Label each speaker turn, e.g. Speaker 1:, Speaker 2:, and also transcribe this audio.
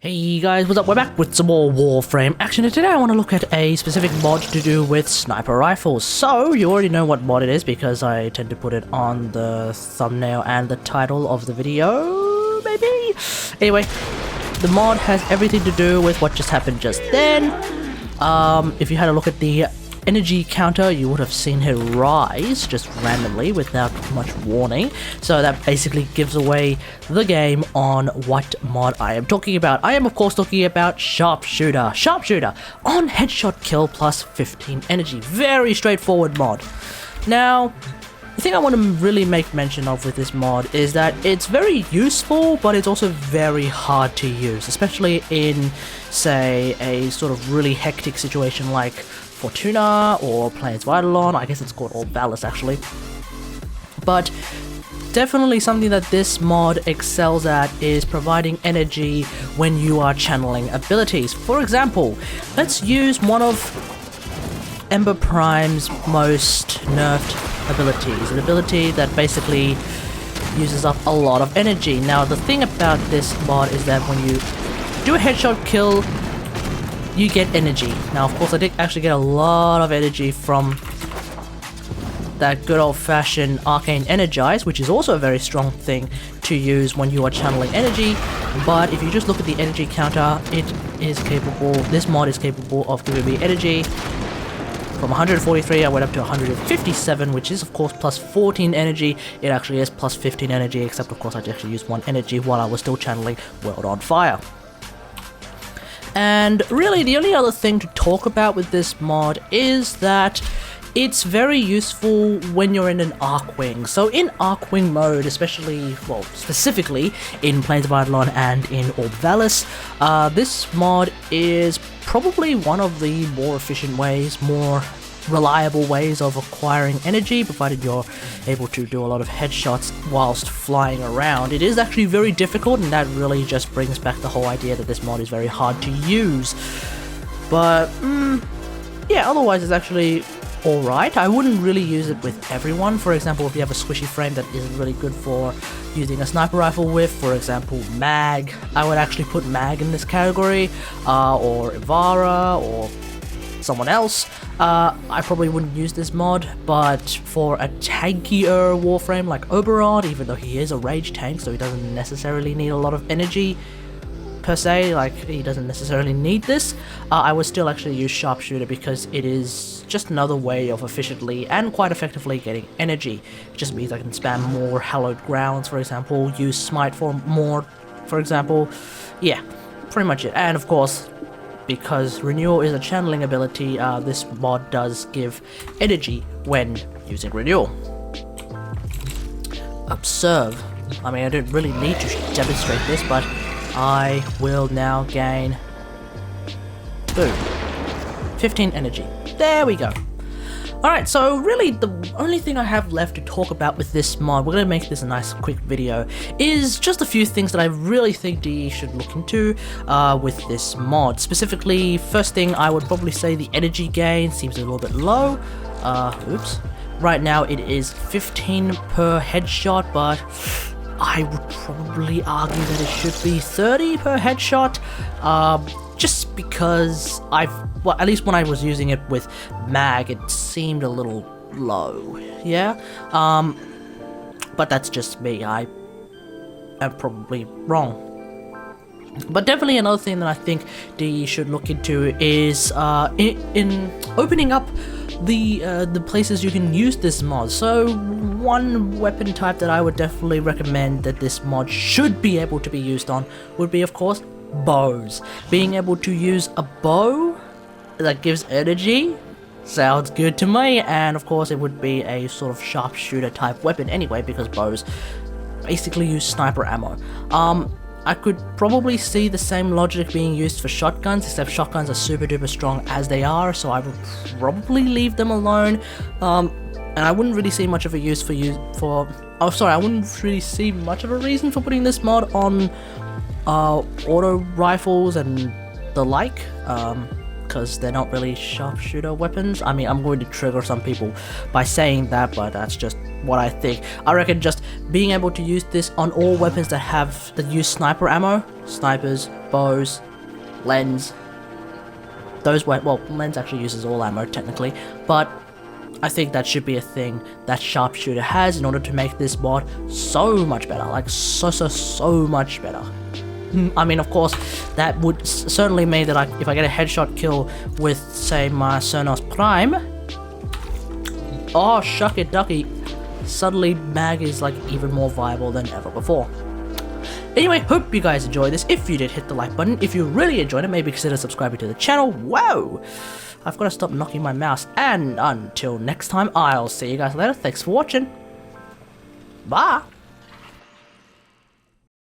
Speaker 1: Hey guys, what's up? We're back with some more WarFrame action, and today I want to look at a specific mod to do with sniper rifles. So, you already know what mod it is because I tend to put it on the thumbnail and the title of the video, maybe? Anyway, the mod has everything to do with what just happened just then. If you had a look at the energy counter, you would have seen it rise just randomly without much warning. So that basically gives away the game on what mod I am talking about. I am of course talking about Sharpshooter. Sharpshooter on headshot kill plus 15 energy. Very straightforward mod. Now, the thing I want to really make mention of with this mod is that it's very useful, but it's also very hard to use, especially in, say, a sort of really hectic situation like Fortuna or Plains Eidolon. I guess it's called All Valus actually. But definitely something that this mod excels at is providing energy when you are channeling abilities. For example, let's use one of Ember Prime's most nerfed abilities, an ability that basically uses up a lot of energy. Now the thing about this mod is that when you do a headshot kill, you get energy. Now of course I did actually get a lot of energy from that good old-fashioned Arcane Energize, which is also a very strong thing to use when you are channeling energy. But if you just look at the energy counter, it is capable, this mod is capable of giving me energy. From 143 I went up to 157, which is of course plus 14 energy. It actually is plus 15 energy, except of course I actually used 1 energy while I was still channeling World on Fire. And really the only other thing to talk about with this mod is that it's very useful when you're in an Arcwing. So in Arcwing mode, especially, well, specifically in Plains of Eidolon and in All Valus, this mod is probably one of the more efficient ways, more reliable ways of acquiring energy, provided you're able to do a lot of headshots whilst flying around. It is actually very difficult, and that really just brings back the whole idea that this mod is very hard to use. But, yeah, otherwise it's actually alright. I wouldn't really use it with everyone. For example, if you have a squishy frame that isn't really good for using a sniper rifle with, for example, Mag, I would actually put Mag in this category, or Ivara, or someone else. I probably wouldn't use this mod, but for a tankier Warframe like Oberon, even though he is a rage tank, so he doesn't necessarily need a lot of energy per se, like he doesn't necessarily need this, I would still actually use Sharpshooter because it is just another way of efficiently and quite effectively getting energy. It just means I can spam more hallowed grounds, for example, use Smite for more, for example. Yeah, pretty much it. And of course, because Renewal is a channeling ability, this mod does give energy when using Renewal. Observe. I mean, I don't really need to demonstrate this, but I will now gain, boom, 15 energy. There we go. Alright, so really the only thing I have left to talk about with this mod, we're going to make this a nice quick video, is just a few things that I really think DE should look into with this mod. Specifically, first thing I would probably say the energy gain seems a little bit low. Oops. Right now it is 15 per headshot, but I would probably argue that it should be 30 per headshot, just because well, at least when I was using it with Mag, it seemed a little low, yeah? But that's just me, I am probably wrong. But definitely another thing that I think DE should look into is in opening up the places you can use this mod. So one weapon type that I would definitely recommend that this mod should be able to be used on would be, of course, bows. Being able to use a bow that gives energy sounds good to me, and of course it would be a sort of sharpshooter type weapon anyway, because bows basically use sniper ammo. I could probably see the same logic being used for shotguns, except shotguns are super duper strong as they are, so I would probably leave them alone. And I wouldn't really see much of a use I wouldn't really see much of a reason for putting this mod on auto rifles and the like, because they're not really sharpshooter weapons. I mean, I'm going to trigger some people by saying that, but that's just what I think. I reckon just being able to use this on all weapons that use sniper ammo, snipers, bows, lens. Those were, well, lens actually uses all ammo technically, but I think that should be a thing that Sharpshooter has in order to make this mod so much better, like so much better. I mean, of course, that would certainly mean that if I get a headshot kill with, say, my Cernos Prime, oh, shuck it ducky, suddenly mag is like even more viable than ever before. Anyway, hope you guys enjoyed this. If you did, hit the like button. If you really enjoyed it, maybe consider subscribing to the channel. Whoa! I've got to stop knocking my mouse. And until next time, I'll see you guys later. Thanks for watching. Bye!